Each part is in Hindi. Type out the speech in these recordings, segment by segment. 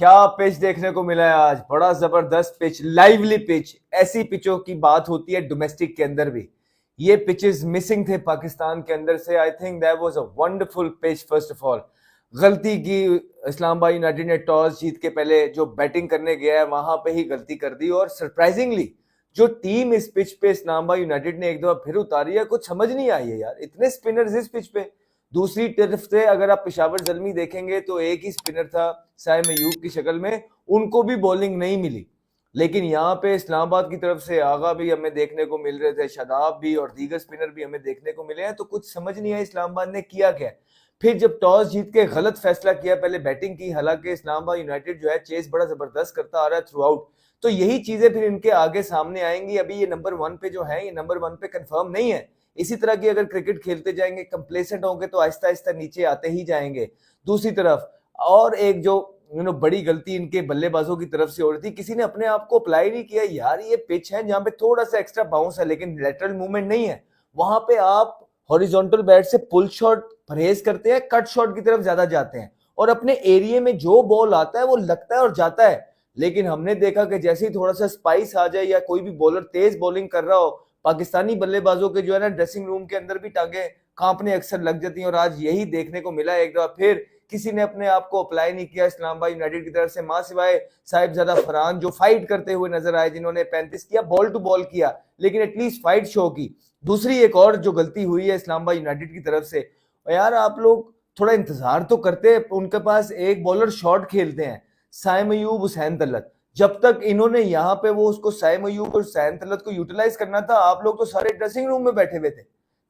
क्या पिच देखने को मिला है आज। बड़ा जबरदस्त पिच, लाइवली पिच। ऐसी पिचों की बात होती है डोमेस्टिक के अंदर भी। ये पिचेस मिसिंग थे पाकिस्तान के अंदर से। I think that was a wonderful pitch. First of all गलती की इस्लामाबाद यूनाइटेड ने, टॉस जीत के पहले जो बैटिंग करने गया है वहां पे ही गलती कर दी। और सरप्राइजिंगली जो टीम इस पिच पे इस्लामाबाद यूनाइटेड ने एक दफा फिर उतारी है, कुछ समझ नहीं आई है यार। इतने स्पिनर्स इस पिच पे। दूसरी तरफ से अगर आप पेशावर जलमी देखेंगे तो एक ही स्पिनर था साइम अयूब की शक्ल में, उनको भी बॉलिंग नहीं मिली। लेकिन यहाँ पे इस्लामाबाद की तरफ से आगा भी हमें देखने को मिल रहे थे, शादाब भी और दीगर स्पिनर भी हमें देखने को मिले हैं। तो कुछ समझ नहीं आया इस्लामाबाद ने किया क्या। फिर जब टॉस जीत के गलत फैसला किया, पहले बैटिंग की। हालांकि इस्लामाबाद यूनाइटेड जो है चेस बड़ा जबरदस्त करता आ रहा है थ्रू आउट। तो यही चीजें फिर इनके आगे सामने आएंगी। अभी ये नंबर 1 पे जो है, ये नंबर 1 पे कंफर्म नहीं है। इसी तरह की अगर क्रिकेट खेलते जाएंगे, कंप्लेसेंट होंगे तो आहिस्ता आहिस्ता नीचे आते ही जाएंगे। दूसरी तरफ और एक जो बड़ी गलती इनके बल्लेबाजों की तरफ से हो रही थी, किसी ने अपने आप को अप्लाई नहीं किया। यार ये पिच है जहां पे थोड़ा सा एक्स्ट्रा बाउंस है लेकिन लेटरल मूवमेंट नहीं है। वहां पे आप हॉरिजॉन्टल बैट से पुल शॉट परहेज करते हैं, कट शॉट की तरफ ज्यादा जाते हैं और अपने एरिया में जो बॉल आता है वो लगता है और जाता है। लेकिन हमने देखा कि जैसे ही थोड़ा सा स्पाइस आ जाए या कोई भी बॉलर तेज बॉलिंग कर रहा हो, पाकिस्तानी बल्लेबाजों के जो है ना ड्रेसिंग रूम के अंदर भी टांगे कांपने अक्सर लग जाती हैं। और आज यही देखने को मिला। एक दफा फिर किसी ने अपने आप को अप्लाई नहीं किया इस्लामाबाद यूनाइटेड की तरफ से, मां सिवाय साहिबजादा फरहान जो फाइट करते हुए नजर आए, जिन्होंने 35 किया, बॉल टू बॉल किया लेकिन एटलीस्ट फाइट शो की। दूसरी एक और जो गलती हुई है इस्लामाबाद यूनाइटेड की तरफ से, यार आप लोग थोड़ा इंतजार तो करते हैं। उनके पास एक बॉलर शॉट खेलते हैं, साइम अयूब, हुसैन तलत। जब तक इन्होंने यहाँ पे वो उसको साइम अयूब और हुसैन तलत को यूटिलाइज करना था, आप लोग तो सारे ड्रेसिंग रूम में बैठे हुए थे।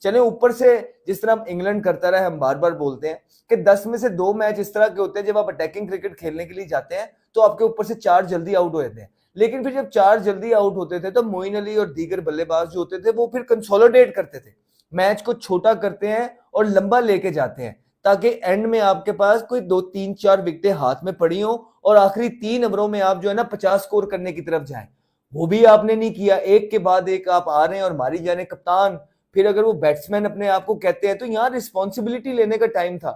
चले ऊपर से जिस तरह इंग्लैंड करता रहा, हम बार बार बोलते हैं कि 10 में से 2 मैच इस तरह के होते हैं जब आप अटैकिंग क्रिकेट खेलने के लिए जाते हैं तो आपके ऊपर से 4 जल्दी आउट हो जाते हैं। लेकिन फिर जब 4 जल्दी आउट होते थे तो मोइन अली और दीगर बल्लेबाज जो होते थे वो फिर कंसोलिडेट करते थे, मैच को छोटा करते हैं और लंबा लेके जाते हैं ताकि एंड में आपके पास कोई 2 3 4 विकेटें हाथ में पड़ी हो और आखिरी 3 ओवरों में आप जो है ना 50 स्कोर करने की तरफ जाएं। वो भी आपने नहीं किया। एक के बाद एक आप आ रहे हैं और मारी जा रहे हैं। कप्तान फिर अगर वो बैट्समैन अपने आप को कहते हैं तो यहाँ रिस्पॉन्सिबिलिटी लेने का टाइम था,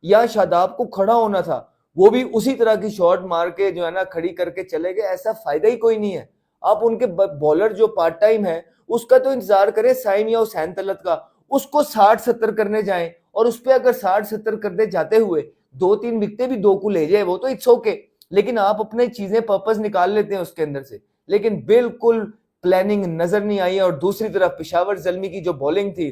या शादाब को खड़ा होना था। वो भी उसी तरह की शॉट मार के जो है ना खड़ी करके चले गए। ऐसा फायदा ही कोई नहीं है। आप उनके बॉलर जो पार्ट टाइम है उसका तो इंतजार करें, साइम या हुसैन तलत का। उसको 60 70 करने जाएं और उस पर अगर 60 70 करने जाते हुए 2 3 विकेटें भी 2 को ले जाए वो तो इट्स ओके। लेकिन आप अपनी चीजें पर्पस निकाल लेते हैं उसके अंदर से, लेकिन बिल्कुल प्लानिंग नजर नहीं आई। और दूसरी तरफ पेशावर जल्मी की जो बॉलिंग थी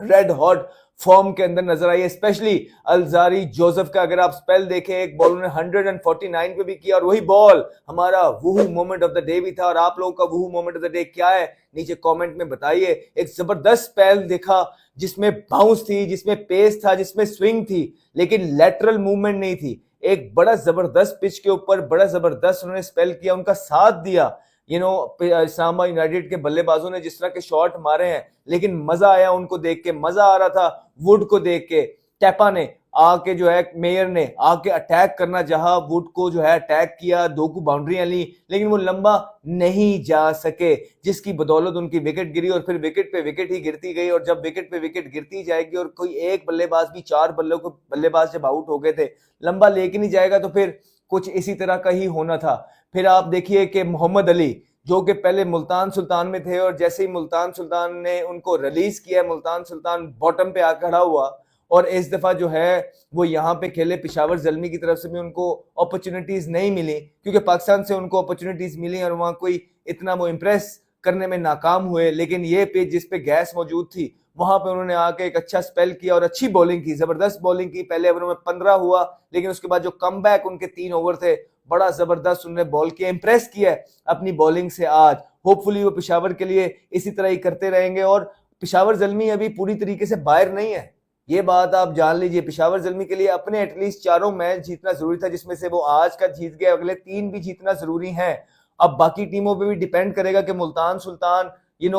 रेड हॉट फॉर्म के अंदर नजर आई है, स्पेशली अलजारी जोसेफ का। अगर आप स्पेल देखें, एक बॉल उन्होंने 149 पे भी किया और वही बॉल हमारा वूहू मोमेंट ऑफ द डे भी था। और आप लोगों का वूहू मोमेंट ऑफ द डे क्या है नीचे कमेंट में बताइए। एक जबरदस्त स्पेल देखा जिसमें बाउंस थी, जिसमें पेस था, जिसमें स्विंग थी, लेकिन लेटरल मूवमेंट नहीं थी। एक बड़ा जबरदस्त पिच के ऊपर बड़ा जबरदस्त उन्होंने स्पेल किया, उनका साथ दिया। इस्लामाबाद यूनाइटेड के बल्लेबाजों ने जिस तरह के शॉट मारे हैं, लेकिन मजा आया उनको देख के। मजा आ रहा था वुड को देख के। टैपा ने आके जो है, मेयर ने आके अटैक करना जहां, वुड को जो है अटैक किया, 2 को बाउंड्रियां ली लेकिन वो लंबा नहीं जा सके, जिसकी बदौलत उनकी विकेट गिरी। और फिर विकेट पे विकेट ही गिरती गई। और जब विकेट पे विकेट गिरती जाएगी और कोई एक बल्लेबाज भी, 4 बल्लेबाज जब आउट हो गए थे, लंबा लेके नहीं जाएगा तो फिर कुछ इसी तरह का ही होना था। फिर आप देखिए कि मोहम्मद अली जो कि पहले मुल्तान सुल्तान में थे और जैसे ही मुल्तान सुल्तान ने उनको रिलीज किया, मुल्तान सुल्तान बॉटम पे आकर खड़ा हुआ और इस दफा जो है वो यहाँ पे खेले। पेशावर जल्मी की तरफ से भी उनको अपॉर्चुनिटीज नहीं मिली क्योंकि पाकिस्तान से उनको अपॉर्चुनिटीज मिली और वहां कोई इतना वो इम्प्रेस करने में नाकाम हुए। लेकिन ये पेज जिस पे गैस मौजूद थी वहां पे उन्होंने आके एक अच्छा स्पेल किया और अच्छी बॉलिंग की, जबरदस्त बॉलिंग की। पहले ओवरों में 15 हुआ लेकिन उसके बाद जो कम बैक उनके 3 ओवर थे, बड़ा जबरदस्त उन्होंने बॉल किया, इंप्रेस किया अपनी बॉलिंग से। आज होपफुली वो पेशावर के लिए इसी तरह ही करते रहेंगे। और पेशावर जल्मी अभी पूरी तरीके से बाहर नहीं है, ये बात आप जान लीजिए। पेशावर जल्मी के लिए अपने एटलीस्ट 4 मैच जीतना जरूरी था, जिसमें से वो आज का जीत गए, अगले 3 भी जीतना जरूरी है। अब बाकी टीमों पे भी डिपेंड करेगा कि मुल्तान सुल्तान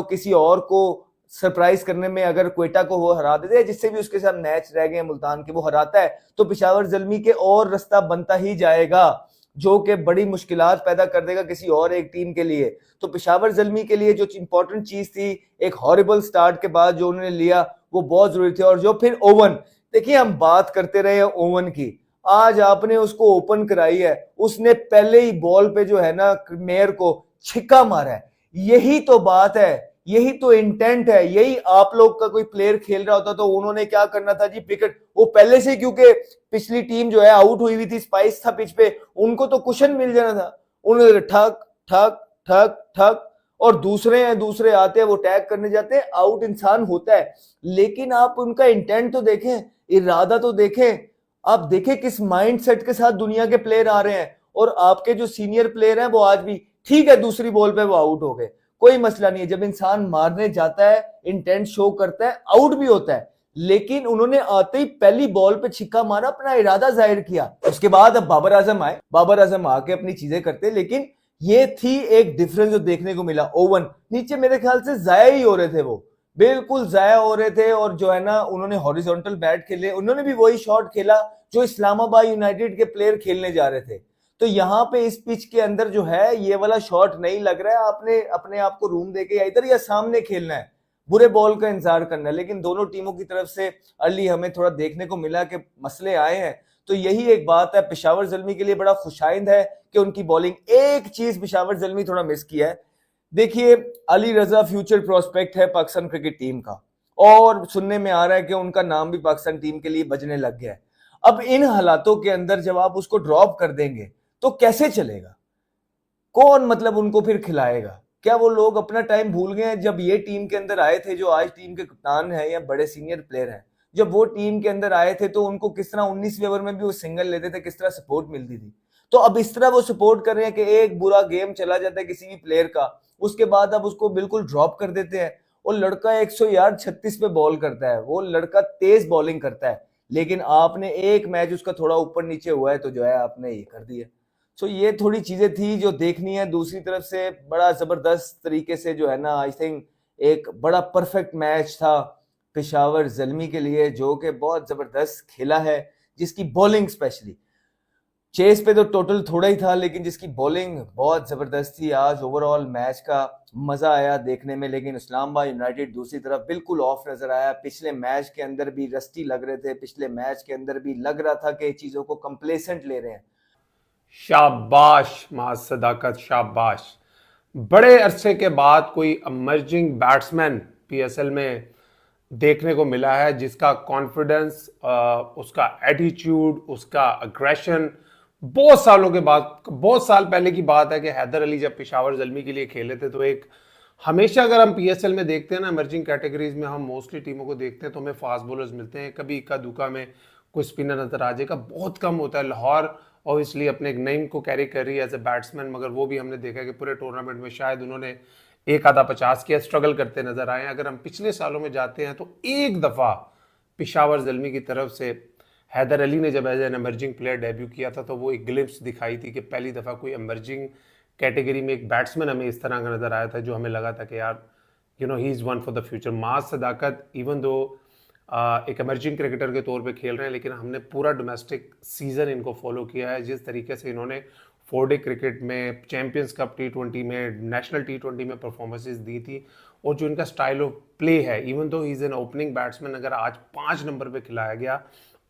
किसी और को सरप्राइज करने में अगर क्वेटा को वो हरा देते हैं, जिससे भी उसके साथ मैच रह गए मुल्तान के, वो हराता है तो पेशावर जल्मी के और रास्ता बनता ही जाएगा, जो कि बड़ी मुश्किलात पैदा कर देगा किसी और एक टीम के लिए। तो पेशावर जल्मी के लिए जो इंपॉर्टेंट चीज थी, एक हॉरिबल स्टार्ट के बाद जो उन्होंने लिया, वो बहुत जरूरी थी। और जो फिर ओवन, देखिए हम बात करते रहे ओवन की, आज आपने उसको ओपन कराई है, उसने पहले ही बॉल पे जो है ना मेयर को छिक्का मारा है। यही तो बात है, यही तो इंटेंट है। यही आप लोग का कोई प्लेयर खेल रहा होता तो उन्होंने क्या करना था जी, विकेट वो पहले से, क्योंकि पिछली टीम जो है आउट हुई थी, स्पाइस था पिच पे, उनको तो कुशन मिल जाना था। उन्होंने ठक ठक ठक ठक, और दूसरे आते हैं, वो टैग करने जाते हैं, आउट इंसान होता है। लेकिन आप उनका इंटेंट तो देखें, इरादा तो देखें। आप देखें किस माइंडसेट के साथ दुनिया के प्लेयर आ रहे हैं। और आपके जो सीनियर प्लेयर हैं वो आज भी ठीक है, दूसरी बॉल पे वो आउट हो गए, कोई मसला नहीं है। जब इंसान मारने जाता है, इंटेंट शो करता है, आउट भी होता है। लेकिन उन्होंने आते ही पहली बॉल पे छिक्का मारा, अपना इरादा जाहिर किया। उसके बाद अब बाबर आजम आए, बाबर आजम आके अपनी चीजें करते, लेकिन ये थी एक डिफरेंस जो देखने को मिला। ओवन नीचे मेरे ख्याल से जाया ही हो रहे थे, वो बिल्कुल जाया हो रहे थे। और जो है ना, उन्होंने हॉरिजॉन्टल बैट खेले, उन्होंने भी वही शॉट खेला जो इस्लामाबाद यूनाइटेड के प्लेयर खेलने जा रहे थे। तो यहाँ पे इस पिच के अंदर जो है ये वाला शॉट नहीं लग रहा है। आपने अपने आप को रूम देके या इधर या सामने खेलना है, बुरे बॉल का इंतजार करना है। लेकिन दोनों टीमों की तरफ से अर्ली हमें थोड़ा देखने को मिला कि मसले आए हैं। तो यही एक बात है, पेशावर जल्मी के लिए बड़ा खुशाइंद है कि उनकी बॉलिंग, एक चीज पेशावर जल्मी थोड़ा मिस किया है। देखिए, अली रजा फ्यूचर प्रोस्पेक्ट है पाकिस्तान क्रिकेट टीम का, और सुनने में आ रहा है कि उनका नाम भी पाकिस्तान टीम के लिए बजने लग गया है। अब इन हालातों के अंदर जब आप उसको ड्रॉप कर देंगे तो कैसे चलेगा? कौन मतलब उनको फिर खिलाएगा? क्या वो लोग अपना टाइम भूल गए हैं जब ये टीम के अंदर आए थे, जो आज टीम के कप्तान है या बड़े सीनियर प्लेयर हैं? जब वो टीम के अंदर आए थे तो उनको किस तरह 19वें ओवर में भी वो सिंगल लेते थे, किस तरह सपोर्ट मिलती थी। तो अब इस तरह वो सपोर्ट कर रहे हैं कि एक बुरा गेम चला जाता है किसी भी प्लेयर का, उसके बाद अब उसको बिल्कुल ड्रॉप कर देते हैं। और लड़का 136 पे बॉल करता है, वो लड़का तेज बॉलिंग करता है, लेकिन आपने एक मैच उसका थोड़ा ऊपर नीचे हुआ है तो जो है आपने ये कर दिया। सो ये थोड़ी चीजें थी जो देखनी है। दूसरी तरफ से बड़ा जबरदस्त तरीके से जो है ना, आई थिंक एक बड़ा परफेक्ट मैच था पेशावर जल्मी के लिए, जो कि बहुत जबरदस्त खेला है, जिसकी बॉलिंग स्पेशली, चेस पे तो टोटल थोड़ा ही था, लेकिन जिसकी बॉलिंग बहुत जबरदस्त थी। आज ओवरऑल मैच का मजा आया देखने में। लेकिन इस्लामाबाद यूनाइटेड दूसरी तरफ बिल्कुल ऑफ नजर आया। पिछले मैच के अंदर भी रस्टी लग रहे थे, पिछले मैच के अंदर भी लग रहा था कि चीजों को कंप्लेसेंट ले रहे हैं। शाबाश माज सदाकत, शाबाश। बड़े अरसे के बाद कोई इमर्जिंग बैट्समैन पीएसएल में देखने को मिला है जिसका कॉन्फिडेंस, उसका एटीट्यूड, उसका अग्रेशन, बहुत सालों के बाद, बहुत साल पहले की बात है कि हैदर अली जब पेशावर जल्मी के लिए खेले थे तो एक हमेशा अगर हम पीएसएल में देखते हैं ना, इमर्जिंग कैटेगरीज में हम मोस्टली टीमों को देखते हैं तो हमें फास्ट बॉलर्स मिलते हैं, कभी इक्का दुक्का में कोई स्पिनर नजर आ जाएगा, बहुत कम होता है। लाहौर ऑब्वियसली अपने एक नेम को कैरी कर रही है एज ए बैट्समैन, मगर वो भी हमने देखा कि पूरे टूर्नामेंट में शायद उन्होंने एक आधा 50 किया, स्ट्रगल करते नजर आए हैं। अगर हम पिछले सालों में जाते हैं तो एक दफ़ा पेशावर जल्मी की तरफ से हैदर अली ने जब as an emerging player debut किया था तो वो एक ग्लिम्स दिखाई थी कि पहली दफ़ा कोई एमर्जिंग कैटेगरी में एक बैट्समैन हमें इस तरह का नजर आया था जो हमें लगा था कि यार he is one for the future. माज सदाकत इवन दो एक एमर्जिंग क्रिकेटर के तौर पे खेल रहे हैं, लेकिन हमने पूरा डोमेस्टिक सीजन इनको फॉलो किया है। जिस तरीके से इन्होंने 4 डे क्रिकेट में, चैंपियंस कप T20 में, नेशनल T20 में परफॉर्मेंसेस दी थी, और जो इनका स्टाइल ऑफ प्ले है, even though he is an opening batsman, अगर आज 5 नंबर पे खिलाया गया,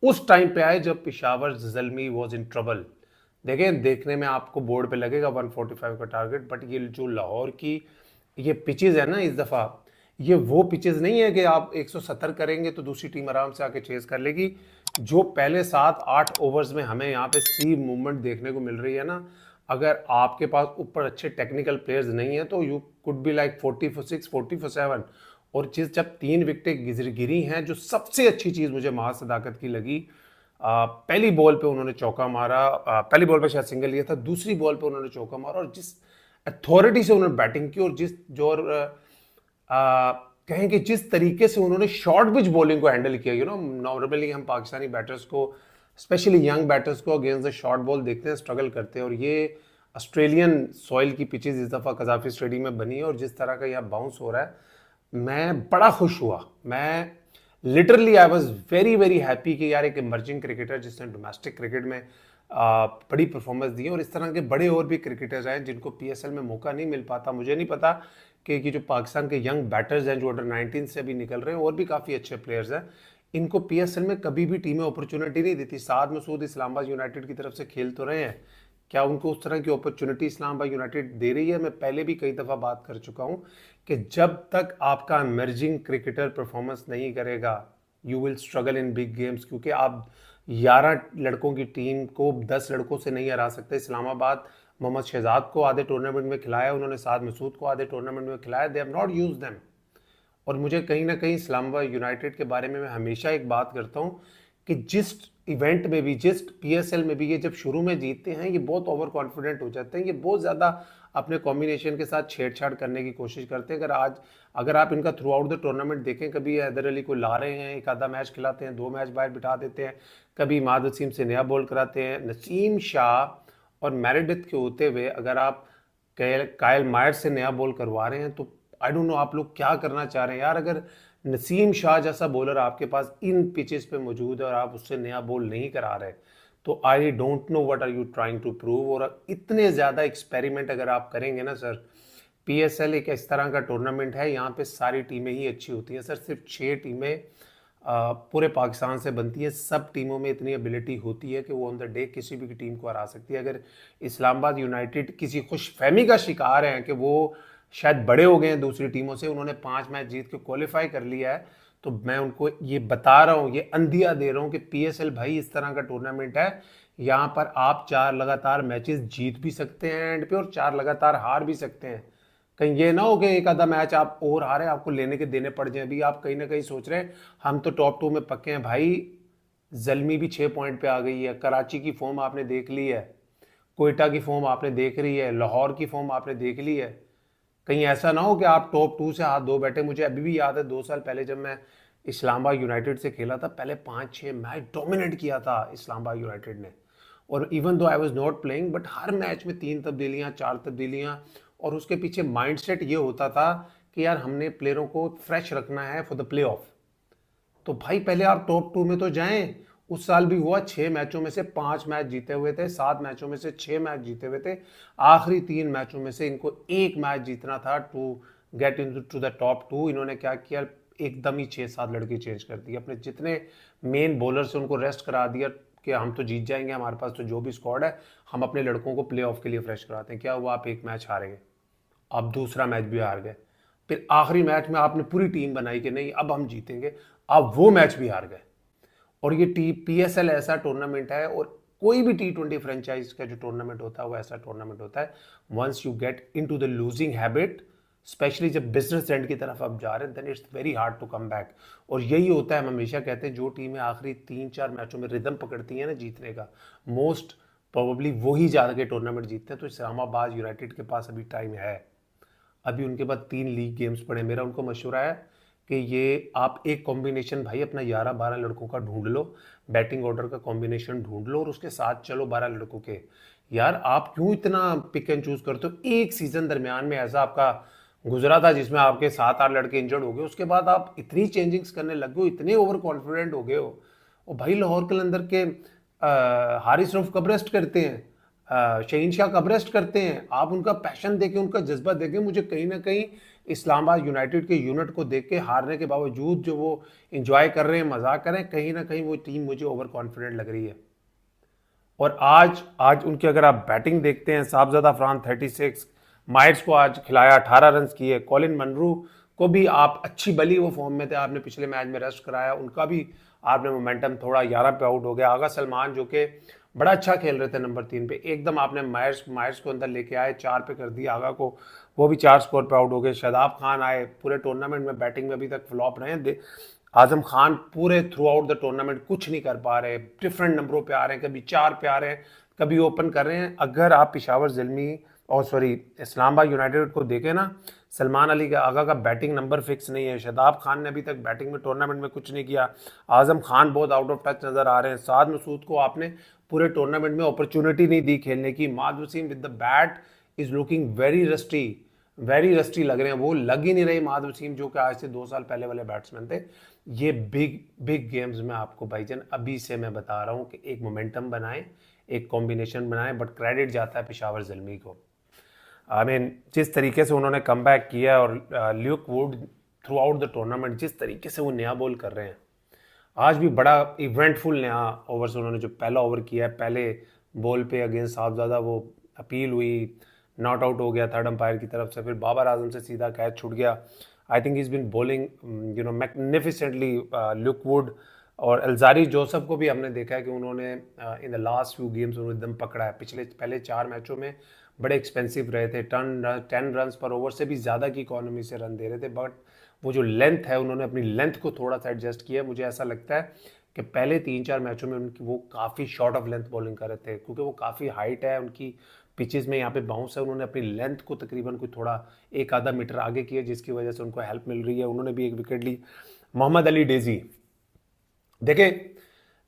उस टाइम पे आए जब पेशावर जल्मी वॉज इन ट्रबल। देखें, देखने में आपको बोर्ड पे लगेगा 145 का टारगेट, बट ये जो लाहौर की ये पिचेज है ना, इस दफ़ा ये वो पिचेस नहीं है कि आप 170 करेंगे तो दूसरी टीम आराम से आके चेस कर लेगी। जो पहले 7-8 ओवर्स में हमें यहाँ पे सी मूवमेंट देखने को मिल रही है ना, अगर आपके पास ऊपर अच्छे टेक्निकल प्लेयर्स नहीं है तो you could be like 40 for 6, 40 for 7। और जब 3 विकेटें गिरी हैं, जो सबसे अच्छी चीज़ मुझे माज सदाकत की लगी, पहली बॉल पे उन्होंने चौका मारा, पहली बॉल पे शायद सिंगल लिया था, दूसरी बॉल पे उन्होंने चौका मारा, और जिस अथॉरिटी से उन्होंने बैटिंग की, और कहें कि जिस तरीके से उन्होंने शॉर्ट पिच बॉलिंग को हैंडल किया, नॉर्मली हम पाकिस्तानी बैटर्स को, स्पेशली यंग बैटर्स को अगेंस्ट द शॉर्ट बॉल देखते हैं, स्ट्रगल करते हैं, और ये ऑस्ट्रेलियन सॉइल की पिचेस इस दफ़ा कजाफी स्टेडियम में बनी है, और जिस तरह का यहाँ बाउंस हो रहा है, मैं बड़ा खुश हुआ। मैं literally I was very very happy कि यार एक इमर्जिंग क्रिकेटर जिसने डोमेस्टिक क्रिकेट में बड़ी परफॉर्मेंस दी है, और इस तरह के बड़े और भी क्रिकेटर्स हैं जिनको पीएसएल में मौका नहीं मिल पाता। मुझे नहीं पता कि जो पाकिस्तान के यंग बैटर्स हैं जो अंडर 19 से भी निकल रहे हैं, और भी काफ़ी अच्छे प्लेयर्स हैं, इनको पीएसएल में कभी भी टीमें अपॉर्चुनिटी नहीं देती। साद मसूद इस्लामाबाद यूनाइटेड की तरफ से खेल तो रहे हैं, क्या उनको उस तरह की अपॉर्चुनिटी इस्लामाबाद यूनाइटेड दे रही है? मैं पहले भी कई दफ़ा बात कर चुका हूं कि जब तक आपका इमर्जिंग क्रिकेटर परफॉर्मेंस नहीं करेगा, you will struggle in big games, क्योंकि आप 11 लड़कों की टीम को 10 लड़कों से नहीं हरा सकते। इस्लामाबाद मोहम्मद शहजाद को आधे टूर्नामेंट में खिलाया, उन्होंने साद मसूद को आधे टूर्नामेंट में खिलाया, they have not used them. और मुझे कहीं ना कहीं इस्लामाबाद यूनाइटेड के बारे में मैं हमेशा एक बात करता हूं कि जिस इवेंट में भी, जिस पीएसएल में भी ये जब शुरू में जीतते हैं, ये बहुत ओवर कॉन्फिडेंट हो जाते हैं, ये बहुत ज़्यादा अपने कॉम्बिनेशन के साथ छेड़छाड़ करने की कोशिश करते हैं। अगर आप इनका थ्रू आउट द टूर्नामेंट देखें, कभी हैदर अली को ला रहे हैं, एक आधा मैच खिलाते हैं, 2 मैच बाहर बिठा देते हैं, कभी इमाद वसीम से नया बॉल कराते हैं, नसीम शाह और मेरेडिथ के होते हुए अगर आप कायल मायर से नया बॉल करवा रहे हैं, तो आई डोंट नो आप लोग क्या करना चाह रहे हैं यार। अगर नसीम शाह जैसा बॉलर आपके पास इन पिचेस पे मौजूद है और आप उससे नया बॉल नहीं करा रहे, तो I don't know what are you trying to prove. और इतने ज़्यादा एक्सपेरिमेंट अगर आप करेंगे ना सर, पीएसएल एक इस तरह का टूर्नामेंट है, यहाँ पे सारी टीमें ही अच्छी होती हैं सर। सिर्फ 6 टीमें पूरे पाकिस्तान से बनती है, सब टीमों में इतनी एबिलिटी होती है कि वो ऑन द डे किसी भी टीम को हरा सकती है। अगर इस्लामाबाद यूनाइटेड किसी खुशफहमी का शिकार है कि वो शायद बड़े हो गए हैं दूसरी टीमों से, उन्होंने 5 मैच जीत के क्वालिफाई कर लिया है, तो मैं उनको ये बता रहा हूँ, ये अंदिया दे रहा हूँ कि पीएसएल भाई इस तरह का टूर्नामेंट है, यहाँ पर आप 4 लगातार मैचेस जीत भी सकते हैं एंड पे, और 4 लगातार हार भी सकते हैं। कहीं ये ना हो कि एक आधा मैच आप और हारे, आपको लेने के देने पड़ जाए। अभी आप कहीं ना कहीं सोच रहे हैं हम तो टॉप 2 में पक्के हैं। भाई जलमी भी 6 पॉइंट पे आ गई है, कराची की फॉर्म आपने देख ली है, कोयटा की फॉर्म आपने देख रही है, लाहौर की फॉर्म आपने देख ली है। कहीं ऐसा ना हो कि आप टॉप 2 से हाथ धो बैठे। मुझे अभी भी याद है 2 साल पहले जब मैं इस्लामाबाद यूनाइटेड से खेला था, पहले 5-6 मैच डोमिनेट किया था इस्लामाबाद यूनाइटेड ने, और even though I was not playing, but her match में 3 तब्दीलियां, 4 तब्दीलियां, और उसके पीछे माइंडसेट ये होता था कि यार हमने प्लेयरों को फ्रेश रखना है फॉर द प्ले ऑफ। तो भाई पहले आप टॉप 2 में तो जाएं। उस साल भी हुआ, 6 मैचों में से 5 मैच जीते हुए थे, 7 मैचों में से 6 मैच जीते हुए थे, आखिरी 3 मैचों में से इनको 1 मैच जीतना था to get in to the top 2। इन्होंने क्या किया, एकदम ही 6-7 लड़के चेंज कर दिए, अपने जितने मेन बॉलर से उनको रेस्ट करा दिया कि हम तो जीत जाएंगे, हमारे पास तो जो भी स्क्वाड है, हम अपने लड़कों को प्ले ऑफ के लिए फ्रेश कराते हैं। क्या हुआ, आप 1 मैच हारेंगे, आप दूसरा मैच भी हार गए, फिर आखिरी मैच में आपने पूरी टीम बनाई कि नहीं अब हम जीतेंगे, आप वो मैच भी हार गए। और ये पीएसएल ऐसा टूर्नामेंट है, और कोई भी T20 फ्रेंचाइज का जो टूर्नामेंट होता है वो ऐसा टूर्नामेंट होता है, once you get into the losing habit, especially जब बिजनेस एंड की तरफ आप जा रहे हैं, then it's very hard to come back. और यही होता है, हम हमेशा कहते हैं जो टीमें आखिरी 3-4 मैचों में रिदम पकड़ती हैं ना जीतने का, मोस्ट प्रोबेबली वही ज़्यादा के टूर्नामेंट जीतते हैं। तो इस्लामाबाद यूनाइटेड के पास अभी टाइम है, अभी उनके पास 3 लीग गेम्स पड़े। मेरा उनको मशवरा है कि ये आप एक कॉम्बिनेशन भाई अपना 11-12 लड़कों का ढूंढ लो, बैटिंग ऑर्डर का कॉम्बिनेशन ढूंढ लो और उसके साथ चलो 12 लड़कों के। यार आप क्यों इतना पिक एंड चूज करते हो? एक सीजन दरमियान में ऐसा आपका गुजरा था जिसमें आपके 7-8 लड़के इंजर्ड हो गए, उसके बाद आप इतनी चेंजिंग्स करने लग गए हो, इतने ओवर कॉन्फिडेंट हो गए हो। और भाई लाहौर कलंदर के हारिस रऊफ कब रेस्ट करते हैं, शहीन शाह कब रेस्ट करते हैं? आप उनका पैशन देखें, उनका जज्बा देखें। मुझे कहीं ना कहीं इस्लामाबाद यूनाइटेड के यूनिट को देख के, हारने के बावजूद जो वो इंजॉय कर रहे हैं, मजाक कर रहे हैं, कहीं ना कहीं वो टीम मुझे ओवर कॉन्फिडेंट लग रही है। और आज उनकी अगर आप बैटिंग देखते हैं, साहबजादा अफरान 36, माइर्स को आज खिलाया, 18 रन किए, कॉलिन मनरू को भी आप अच्छी बली, वो फॉर्म में थे, आपने पिछले मैच में रेस्ट कराया, उनका भी आपने मोमेंटम थोड़ा 11 पे आउट हो गया। आगा सलमान जो कि बड़ा अच्छा खेल रहे थे नंबर 3 पे, एकदम आपने मायर्स को अंदर लेके आए, 4 पे कर दिया आगा को, वो भी 4 स्कोर पे आउट हो गए। शादाब खान आए, पूरे टूर्नामेंट में बैटिंग में अभी तक फ्लॉप रहे हैं। आजम खान पूरे थ्रू आउट द टूर्नामेंट कुछ नहीं कर पा रहे, डिफरेंट नंबरों पे आ रहे हैं, कभी 4 पे आ रहे हैं, कभी ओपन कर रहे हैं। अगर आप पेशावर ज़ल्मी और इस्लामाबाद यूनाइटेड को देखें ना, सलमान अली का आगा का बैटिंग नंबर फिक्स नहीं है, शादाब खान ने अभी तक बैटिंग में टूर्नामेंट में कुछ नहीं किया, आजम खान बहुत आउट ऑफ टच नज़र आ रहे हैं, साद मसूद को आपने पूरे टूर्नामेंट में अपॉर्चुनिटी नहीं दी खेलने की, Imad Wasim with the bat is looking very rusty लग रहे हैं, वो लग ही नहीं रहे माद वसीम जो कि आज से 2 साल पहले वाले बैट्समैन थे। ये बिग गेम्स में आपको भाईजान अभी से मैं बता रहा हूँ कि एक मोमेंटम बनाएं, एक कॉम्बिनेशन बनाएं, बट क्रेडिट जाता है पेशावर ज़ल्मी को। आई मीन जिस तरीके से उन्होंने कम बैक किया, और Luke Wood through out the tournament जिस तरीके से वो नया बॉल कर रहे हैं, आज भी बड़ा इवेंटफुल नया ओवर से उन्होंने जो पहला ओवर किया है, पहले बॉल पे अगेंस्ट साहबजादा वो अपील हुई, नॉट आउट हो गया थर्ड अंपायर की तरफ से, फिर बाबर आजम से सीधा कैच छूट गया। I think is been bowling magnificently. Look would और अल्जारी जोसेफ को भी हमने देखा है कि उन्होंने in the last few games उन्होंने एकदम पकड़ा है। पहले 4 मैचों में बड़े एक्सपेंसिव रहे थे, 10 रन पर ओवर से भी ज़्यादा की इकोनॉमी से रन दे रहे थे, बट वो जो लेंथ है उन्होंने अपनी लेंथ को थोड़ा सा एडजस्ट किया। मुझे ऐसा लगता है कि पहले 3-4 मैचों में उनकी वो काफ़ी शॉर्ट ऑफ लेंथ बॉलिंग कर रहे थे, क्योंकि वो काफ़ी हाइट है उनकी, पिचेस में यहाँ पे बाउंस है, उन्होंने अपनी लेंथ को तकरीबन कोई थोड़ा 1-आधा मीटर आगे किया, जिसकी वजह से उनको हेल्प मिल रही है। उन्होंने भी एक विकेट ली। मोहम्मद अली डेजी, देखिए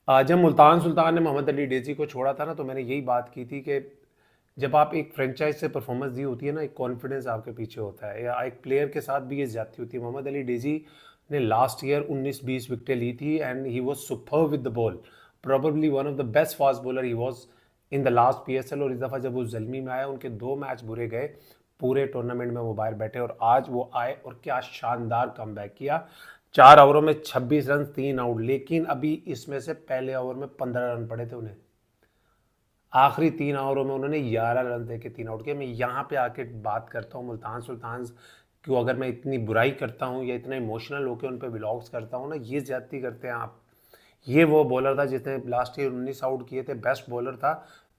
जब मुल्तान सुल्तान ने मोहम्मद अली डेजी को छोड़ा था ना, तो मैंने यही बात की थी कि जब आप एक फ्रेंचाइज से परफॉर्मेंस दी होती है ना, एक कॉन्फिडेंस आपके पीछे होता है, या एक प्लेयर के साथ भी ये ज्यादती होती है। मोहम्मद अली डेजी ने लास्ट ईयर 19-20 विकेटें ली थी and he was superb with the ball, probably one of the best fast bowler he was in the last PSL। और इस दफ़ा जब वो ज़ल्मी में आया, उनके 2 मैच बुरे गए, पूरे टूर्नामेंट में वो बाहर बैठे, और आज वो आए और क्या शानदार कमबैक किया। 4 ओवरों में 26 रन, 3 आउट, लेकिन अभी इसमें से पहले ओवर में 15 रन पड़े थे उन्हें, आखिरी 3 ओवरों में उन्होंने 11 रन दे के 3 आउट किए। मैं यहाँ पे आके बात करता हूँ मुल्तान सुल्तान क्यों, अगर मैं इतनी बुराई करता हूँ या इतना इमोशनल होकर उन पर व्लॉग्स करता हूँ ना, ये ज्यादती करते हैं आप। ये वो बॉलर था जिसने लास्ट ईयर 19 आउट किए थे, बेस्ट बॉलर था।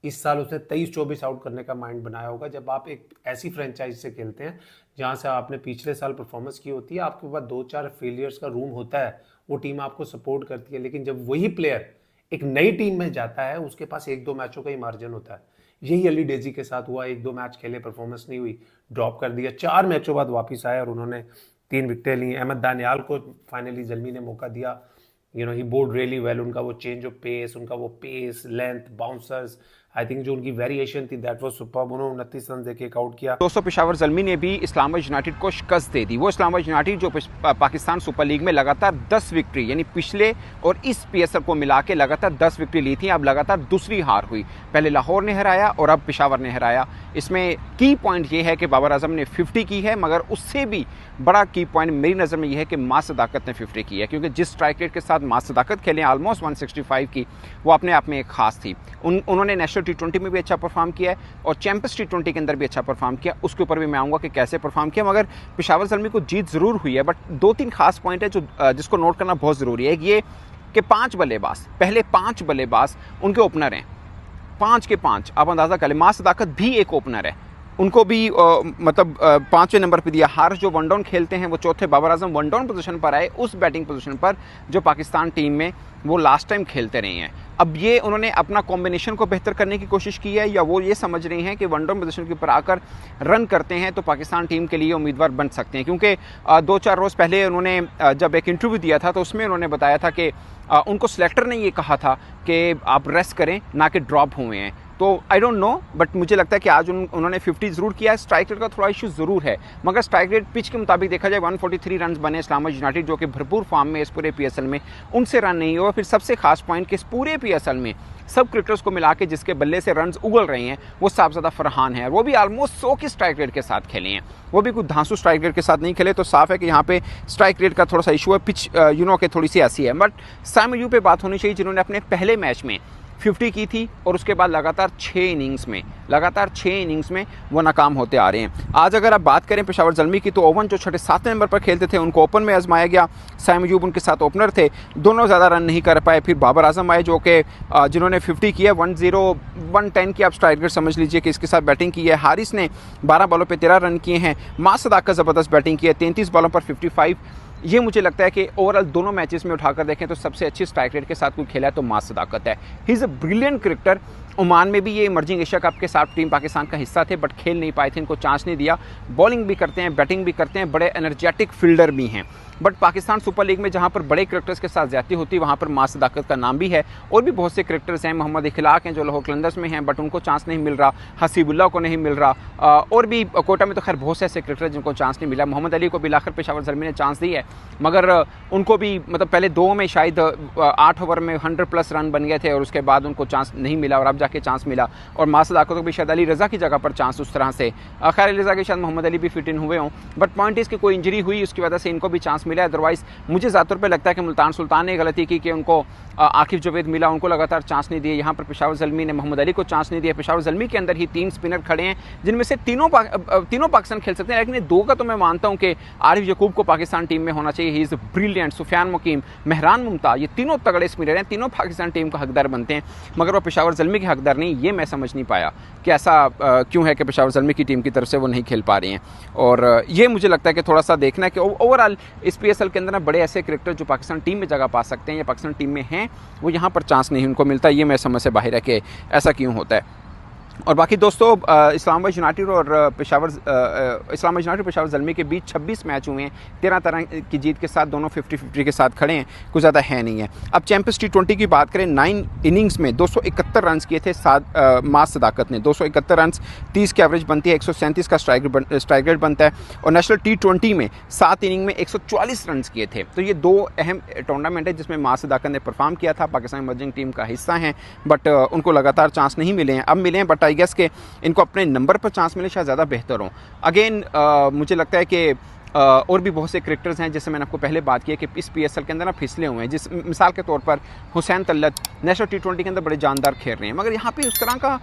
इस साल उसने 23-24 आउट करने का माइंड बनाया होगा। जब आप एक ऐसी फ्रेंचाइज से खेलते हैं जहाँ से आपने पिछले साल परफॉर्मेंस की होती है, आपके पास 2-4 फेलियर्स का रूम होता है, वो टीम आपको सपोर्ट करती है। लेकिन जब वही प्लेयर एक नई टीम में जाता है, उसके पास 1-2 मैचों का ही मार्जिन होता है। यही अली डेजी के साथ हुआ, 1-2 मैच खेले, परफॉर्मेंस नहीं हुई, ड्रॉप कर दिया, 4 मैचों बाद वापस आए और उन्होंने 3 विकेटें ली। अहमद दानियाल को फाइनली ज़ल्मी ने मौका दिया, ही बोल्ड रियली वेल। उनका वो चेंज ऑफ पेस, उनका वो pace, length, bouncers, I think जो उनकी वेरिएशन थी दैट वाज सुपर्ब। उन्होंने 29 रन देके आउट किया। दोस्तों, पेशावर ज़ल्मी ने भी इस्लामाबाद यूनाइटेड को शिकस्त दे दी। वो इस्लामाबाद यूनाइटेड जो पाकिस्तान सुपर लीग में लगातार 10 विक्ट्री, यानी पिछले और इस PSL को मिला के लगातार 10 विक्ट्री ली थी, अब लगातार दूसरी हार हुई। पहले लाहौर ने हराया और अब पेशावर ने हराया। इसमें की पॉइंट ये है कि बाबर आजम ने 50 की है, मगर उससे भी बड़ा की पॉइंट मेरी नज़र में यह है कि मां सदाकत ने 50 की है, क्योंकि जिस स्ट्राइक रेट के साथ मां सदाकत खेले ऑलमोस्ट 165 की, वो अपने आप में एक खास थी। उन्होंने नेशनल T20 में भी अच्छा परफॉर्म किया है और चैंपियंस T20 के अंदर भी अच्छा परफॉर्म किया। उसके ऊपर भी मैं आऊँगा कि कैसे परफॉर्म किया। मगर पेशावर ज़ल्मी को जीत ज़रूर हुई है, बट 2-3 खास पॉइंट है जिसको नोट करना बहुत ज़रूरी है। एक ये कि 5 बल्लेबाज, पहले 5 बल्लेबाज उनके ओपनर हैं, 5 के 5। आप अंदाज़ा कर लें, मां सदाकत भी एक ओपनर है, उनको भी मतलब 5वें नंबर पे दिया। हारिस जो वन डाउन खेलते हैं वो चौथे, Babar Azam one down position पर आए, उस बैटिंग पोजीशन पर जो पाकिस्तान टीम में वो लास्ट टाइम खेलते रहे हैं। अब ये उन्होंने अपना कॉम्बिनेशन को बेहतर करने की कोशिश की है, या वो ये समझ रहे हैं कि वन डाउन पोजीशन के ऊपर आकर रन करते हैं तो पाकिस्तान टीम के लिए उम्मीदवार बन सकते हैं। क्योंकि 2-4 रोज़ पहले उन्होंने जब एक इंटरव्यू दिया था तो उसमें उन्होंने बताया था कि उनको सिलेक्टर ने ये कहा था कि आप रेस्ट करें, ना कि ड्रॉप हुए हैं। तो आई डोंट नो, बट मुझे लगता है कि आज उन्होंने 50 ज़रूर किया है। स्ट्राइक रेट का थोड़ा इशू ज़रूर है, मगर स्ट्राइक रेट पिच के मुताबिक देखा जाए 143 रन बने इस्लामाबाद यूनाइटेड, जो कि भरपूर फॉर्म में इस पूरे PSL में, उनसे रन नहीं हुआ। फिर सबसे खास पॉइंट कि इस पूरे PSL में सब क्रिकेटर्स को मिला के जिसके बल्ले से रन उगल रहे हैं वो साहबजादा फरहान है, वो भी ऑलमोस्ट 100 की स्ट्राइक रेट के साथ खेले हैं, वो भी कुछ धांसू स्ट्राइक रेट के साथ नहीं खेले। तो साफ है कि यहाँ पे स्ट्राइक रेट का थोड़ा सा इशू है, पिच के थोड़ी सी ऐसी है। बट साइम अयूब पे बात होनी चाहिए, जिन्होंने अपने पहले मैच में 50 की थी और उसके बाद लगातार 6 इनिंग्स में वो नाकाम होते आ रहे हैं। आज अगर आप बात करें पेशावर ज़ल्मी की, तो ओवन जो 6-7 नंबर पर खेलते थे उनको ओपन में आजमाया गया। साइम अयूब उनके साथ ओपनर थे, दोनों ज़्यादा रन नहीं कर पाए। फिर बाबर आजम आए जो कि जिन्होंने 50 किया, 110 की आप स्ट्राइक रेट समझ लीजिए कि इसके साथ बैटिंग की है। हारिस ने 12 बॉलों पर 13 रन किए हैं। मां सदाकत ज़बरदस्त बैटिंग की है, 33 बॉलों पर 55। ये मुझे लगता है कि ओवरऑल दोनों मैचेस में उठाकर देखें तो सबसे अच्छी स्ट्राइक रेट के साथ कोई खेला है तो मां सदाकत है। He is a brilliant cricketer. Oman में भी ये इमर्जिंग एशिया कप के साथ टीम पाकिस्तान का हिस्सा थे, बट खेल नहीं पाए थे, इनको चांस नहीं दिया। बॉलिंग भी करते हैं, बैटिंग भी करते हैं, बड़े एनर्जेटिक फील्डर भी हैं। बट पाकिस्तान सुपर लीग में जहाँ पर बड़े क्रिकेटर्स के साथ ज्यादती होती है, वहाँ पर मां सदाकत का नाम भी है। और भी बहुत से क्रिकेटर्स हैं, मोहम्मद इखलाक हैं जो लाहौर कलंदर्स में हैं, बट उनको चांस नहीं मिल रहा। हसीबुल्ला को नहीं मिल रहा, और भी कोटा में तो खैर बहुत से ऐसे क्रिकेटर जिनको चांस नहीं मिला। मोहम्मद अली को भी आखिर पेशावर ज़ल्मी ने चांस दी है, मगर उनको भी मतलब पहले 2 में शायद 8 ओवर में 100+ रन बन गए थे और उसके बाद उनको चांस नहीं मिला। और अब जाके चांस मिला, और मास सदाकत को भी शायद अली रज़ा की जगह पर चांस उस तरह से, खैर अली रज़ा के शायद मोहम्मद अली भी फिट इन हुए हों, बट पॉइंट इस कि कोई इंजरी हुई उसकी वजह से इनको भी चांस मिला। अदरवाइज मुझे ज़्यादातर पे लगता है कि मुल्तान सुल्तान ने गलती की कि उनको आकिफ जवेद मिला, उनको लगातार चांस नहीं दिए। यहाँ पर पेशावर ज़ल्मी ने मोहम्मद अली को चांस नहीं दिया। पेशावर ज़ल्मी के अंदर ही 3 स्पिनर खड़े हैं जिनमें से तीनों पाकिस्तान खेल सकते हैं, लेकिन 2 का तो मैं मानता हूँ कि आरिफ यकूब को पाकिस्तान टीम में होना चाहिए। He is brilliant. Sufiyan Muqeem, Mehran Mumtaz, ये तीनों तगड़े स्पिनर हैं, तीनों पाकिस्तान टीम का हकदार बनते हैं, मगर वो पेशावर ज़ल्मी के हकदार नहीं। ये मैं समझ नहीं पाया कि ऐसा क्यों है कि पेशावर ज़ल्मी की टीम की तरफ से वो नहीं खेल पा रही हैं। और ये मुझे लगता है कि थोड़ा सा देखना है कि ओवरऑल इस PSL के अंदर ना बड़े ऐसे क्रिकेटर जो पाकिस्तान टीम में जगह पा सकते हैं या पाकिस्तान टीम में हैं, वो यहाँ पर चांस नहीं उनको मिलता। ये मैं समझ से बाहर है कि ऐसा क्यों होता है। और बाकी दोस्तों, इस्लामाबाद यूनाइटेड और पेशावर ज़ल्मी के बीच 26 मैच हुए हैं, 13 तरह की जीत के साथ दोनों 50-50 के साथ खड़े हैं, कुछ ज़्यादा है नहीं है। अब चैंपियंस T20 की बात करें, 9 इनिंग्स में 271 रन किए थे मास सदाकत ने। 271 रन 30 की एवरेज बनती है, 137 का स्ट्राइक रेट बनता है। और नेशनल T20 में 7 इनिंग में 144 रन किए थे। तो ये 2 अहम टूर्नामेंट है जिसमें मास सदाकत ने परफॉर्म किया था, पाकिस्तान इमर्जिंग टीम का हिस्सा हैं, बट उनको लगातार चांस नहीं मिले हैं। अब मिले हैं, बट आई गेस के इनको अपने नंबर पर चांस मिले शायद ज़्यादा बेहतर हो। अगेन मुझे लगता है कि और भी बहुत से क्रिकेटर्स हैं, जैसे मैंने आपको पहले बात की है कि इस PSL के अंदर ना फिसले हुए हैं। जिस मिसाल के तौर पर हुसैन तल्लत नेशनल T20 के अंदर बड़े जानदार खेल रहे हैं, मगर यहाँ पे उस तरह का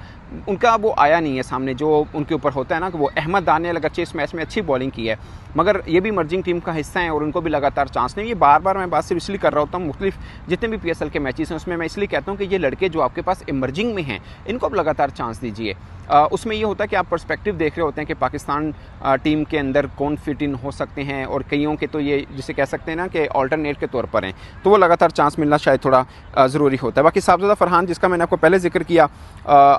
उनका वो आया नहीं है सामने जो उनके ऊपर होता है ना, कि वो अहमद दान ने अगरचे इस मैच में अच्छी बॉलिंग की है, मगर ये भी इमर्जिंग टीम का हिस्सा है और उनको भी लगातार चांस नहीं। ये बार बार मैं बात सिर्फ इसलिए कर रहा होता हूँ, मुख्तलिफ जितने भी PSL के मैचेस हैं उसमें मैं इसलिए कहता हूँ कि ये लड़के जो आपके पास इमर्जिंग में हैं, इनको अब लगातार चांस दीजिए। उसमें ये होता है कि आप पर्सपेक्टिव देख रहे होते हैं कि पाकिस्तान टीम के अंदर कौन फिट इन हो सकते हैं, और कईयों के तो ये जिसे कह सकते हैं ना कि ऑल्टरनेट के तौर पर हैं, तो वो लगातार चांस मिलना शायद थोड़ा ज़रूरी होता है। बाकी साहबजादा फरहान, जिसका मैंने आपको पहले जिक्र किया,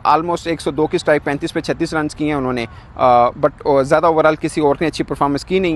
आलमोस्ट 102 की स्ट्राइक, 35 पे 36 रन किए हैं उन्होंने, बट ज़्यादा ओवरऑल किसी और ने अच्छी परफॉर्मेंस की नहीं।